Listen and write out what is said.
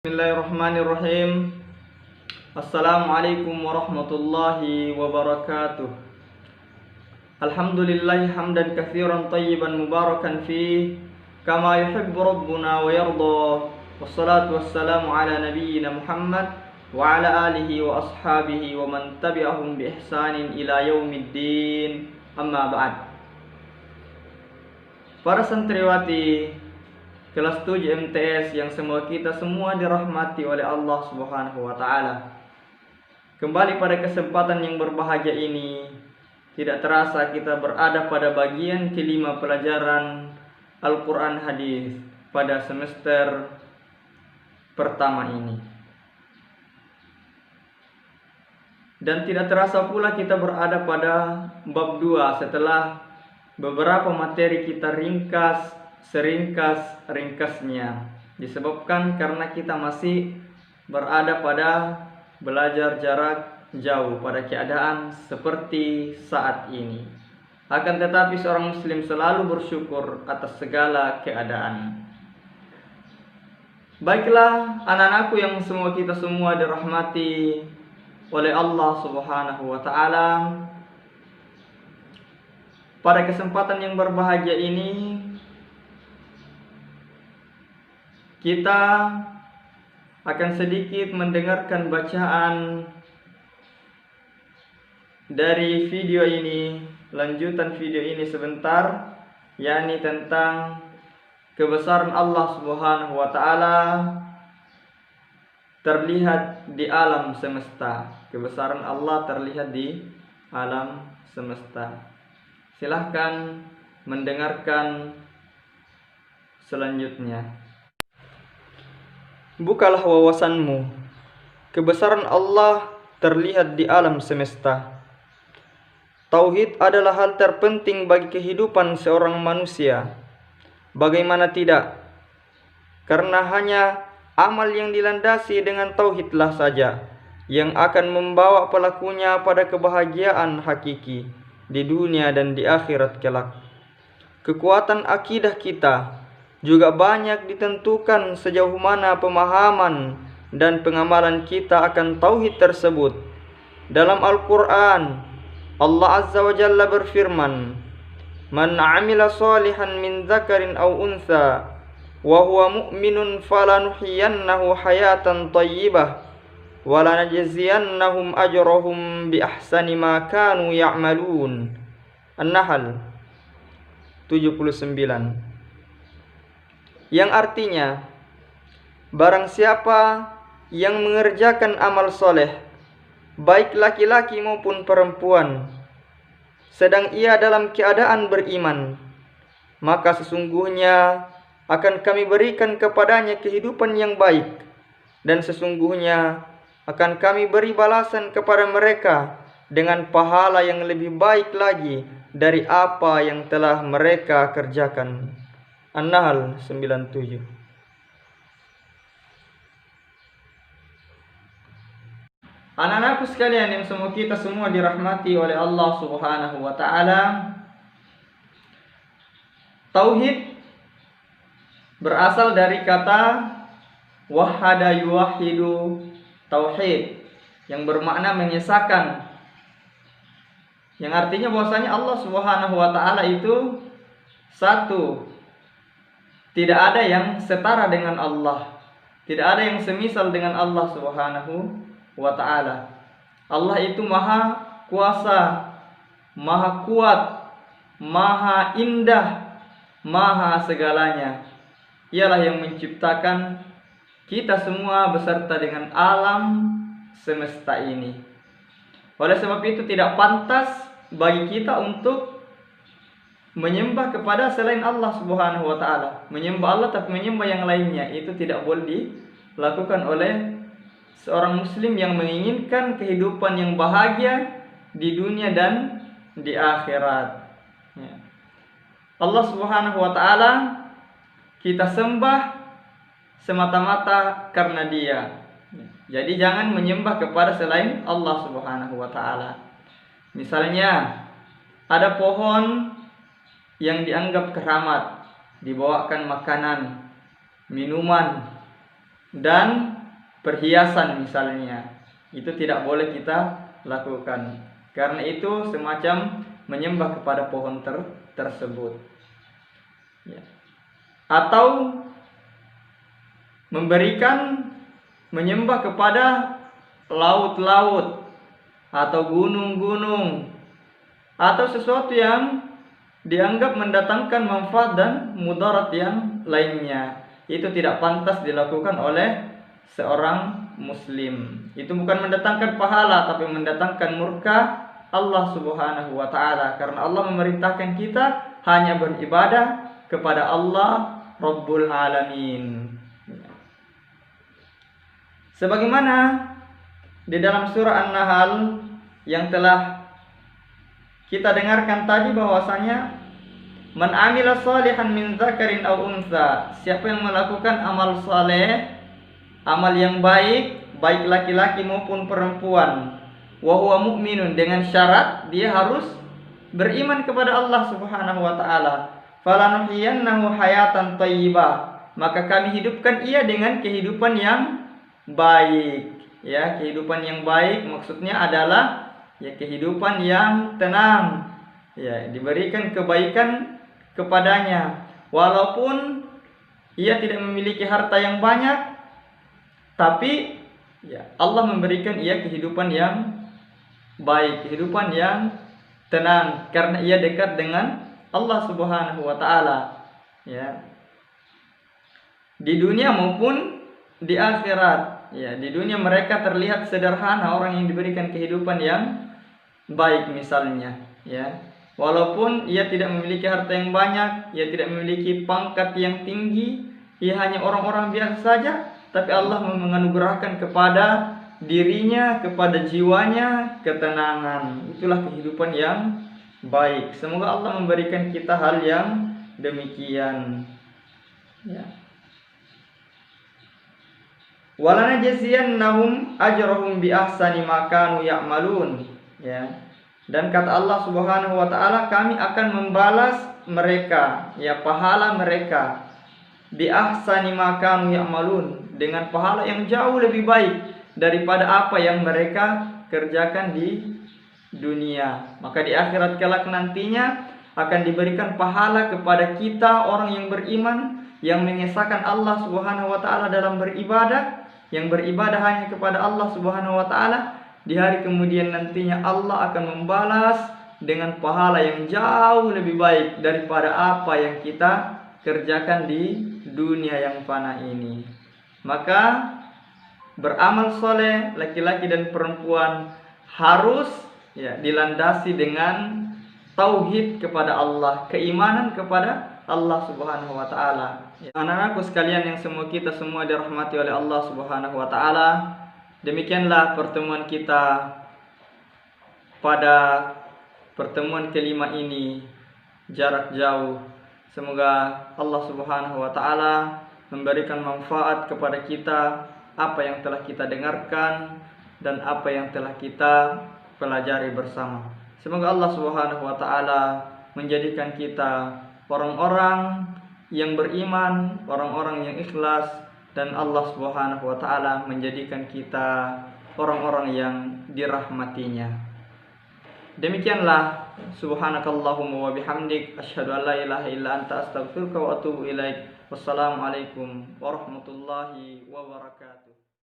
Bismillahirrahmanirrahim. Assalamualaikum warahmatullahi wabarakatuh. Alhamdulillahi hamdan katsiran tayyiban mubarakan fi kama yuhibbu rabbuna wa yarda. Wassalatu wassalamu ala nabiyyina Muhammad wa ala alihi wa ashabihi wa man tabi'ahum bi ihsanin ila yaumiddin. Amma ba'd. Para santriwati kelas 7 MTS yang semoga kita semua dirahmati oleh Allah Subhanahu wa taala. Kembali pada kesempatan yang berbahagia ini, tidak terasa kita berada pada bagian kelima pelajaran Al-Qur'an Hadis pada semester pertama ini. Dan tidak terasa pula kita berada pada bab 2 setelah beberapa materi kita seringkas-ringkasnya, disebabkan karena kita masih berada pada belajar jarak jauh pada keadaan seperti saat ini. Akan tetapi seorang muslim selalu bersyukur atas segala keadaan. Baiklah anak-anakku yang semua kita semua dirahmati oleh Allah Subhanahu wa taala. Pada kesempatan yang berbahagia ini kita akan sedikit mendengarkan bacaan dari video ini, lanjutan video ini sebentar, yakni tentang kebesaran Allah Subhanahu wa taala terlihat di alam semesta. Kebesaran Allah terlihat di alam semesta. Silahkan mendengarkan selanjutnya. Bukalah wawasanmu. Kebesaran Allah terlihat di alam semesta. Tauhid adalah hal terpenting bagi kehidupan seorang manusia. Bagaimana tidak? Karena hanya amal yang dilandasi dengan tauhidlah saja yang akan membawa pelakunya pada kebahagiaan hakiki di dunia dan di akhirat kelak. Kekuatan akidah kita juga banyak ditentukan sejauh mana pemahaman dan pengamalan kita akan tauhid tersebut. Dalam Al-Quran, Allah Azza wa Jalla berfirman, "Man 'amila salihan min dzakarin aw untha wa huwa mu'minun falanuhyiyannahu hayatan thayyibah wa lanajziyannahum ajrahum bi ahsani ma kanu ya'malun." An-Nahl 79. Yang artinya, barang siapa yang mengerjakan amal soleh, baik laki-laki maupun perempuan, sedang ia dalam keadaan beriman, maka sesungguhnya akan kami berikan kepadanya kehidupan yang baik, dan sesungguhnya akan kami beri balasan kepada mereka dengan pahala yang lebih baik lagi dari apa yang telah mereka kerjakan. An-Nahl 97. Anak-anakku sekalian yang semua kita semua dirahmati oleh Allah Subhanahu wa taala, tauhid berasal dari kata wahada yuwahidu, tauhid yang bermakna mengesahkan, yang artinya bahwasanya Allah Subhanahu wa taala itu satu. Tidak ada yang setara dengan Allah. Tidak ada yang semisal dengan Allah Subhanahu wa ta'ala. Allah itu maha kuasa, maha kuat, maha indah, maha segalanya. Ialah yang menciptakan kita semua beserta dengan alam semesta ini. Oleh sebab itu tidak pantas bagi kita untuk menyembah kepada selain Allah Subhanahu wa taala. Menyembah Allah tapi menyembah yang lainnya, itu tidak boleh dilakukan oleh seorang muslim yang menginginkan kehidupan yang bahagia di dunia dan di akhirat. Allah Subhanahu wa taala kita sembah semata-mata karena Dia. Jadi jangan menyembah kepada selain Allah Subhanahu wa taala. Misalnya ada pohon yang dianggap keramat, dibawakan makanan, minuman, dan perhiasan misalnya, itu tidak boleh kita lakukan, karena itu semacam menyembah kepada pohon tersebut, ya. Atau menyembah kepada laut-laut atau gunung-gunung atau sesuatu yang dianggap mendatangkan manfaat dan mudarat yang lainnya. Itu tidak pantas dilakukan oleh seorang muslim. Itu bukan mendatangkan pahala, tapi mendatangkan murka Allah Subhanahu wa ta'ala, karena Allah memerintahkan kita hanya beribadah kepada Allah Rabbul Alamin. Sebagaimana di dalam surah An-Nahl yang telah kita dengarkan tadi, bahwasanya man amila salihan min dzakarin aw untha, siapa yang melakukan amal saleh, amal yang baik, baik laki-laki maupun perempuan, wa huwa mu'minun, dengan syarat dia harus beriman kepada Allah Subhanahu wa taala, falanuhyiyannahu hayatan thayyibah, maka kami hidupkan ia dengan kehidupan yang baik. Ya, kehidupan yang baik maksudnya adalah ya kehidupan yang tenang, ya, diberikan kebaikan kepadanya, walaupun ia tidak memiliki harta yang banyak, tapi ya Allah memberikan ia kehidupan yang baik, kehidupan yang tenang, karena ia dekat dengan Allah Subhanahu wa taala, ya, di dunia maupun di akhirat. Ya, di dunia mereka terlihat sederhana, orang yang diberikan kehidupan yang baik misalnya, ya, walaupun ia tidak memiliki harta yang banyak, ia tidak memiliki pangkat yang tinggi, ia hanya orang-orang biasa saja, tapi Allah menganugerahkan kepada dirinya, kepada jiwanya ketenangan. Itulah kehidupan yang baik. Semoga Allah memberikan kita hal yang demikian, ya. Walanajziyannahum ajrahum bi ahsani ma kanu ya'malun, ya. Dan kata Allah Subhanahu wa taala, kami akan membalas mereka, ya, pahala mereka, bi ahsani ma kanu ya'malun, dengan pahala yang jauh lebih baik daripada apa yang mereka kerjakan di dunia. Maka di akhirat kelak nantinya akan diberikan pahala kepada kita orang yang beriman, yang mengesahkan Allah Subhanahu wa taala dalam beribadah, yang beribadah hanya kepada Allah Subhanahu wa taala. Di hari kemudian nantinya Allah akan membalas dengan pahala yang jauh lebih baik daripada apa yang kita kerjakan di dunia yang fana ini. Maka beramal soleh laki-laki dan perempuan harus, ya, dilandasi dengan tauhid kepada Allah, keimanan kepada Allah Subhanahu wa taala. Anak-anakku sekalian yang kita semua dirahmati oleh Allah Subhanahu wa taala, demikianlah pertemuan kita pada pertemuan kelima ini, jarak jauh. Semoga Allah Subhanahu wa taala memberikan manfaat kepada kita apa yang telah kita dengarkan dan apa yang telah kita pelajari bersama. Semoga Allah Subhanahu wa taala menjadikan kita orang-orang yang beriman, orang-orang yang ikhlas, dan Allah Subhanahu wa taala menjadikan kita orang-orang yang dirahmatinya. Demikianlah, subhanakallahumma wa bihamdik, asyhadu an la ilaha illa anta, astaghfiruka wa atubu ilaik. Wassalamualaikum warahmatullahi wabarakatuh.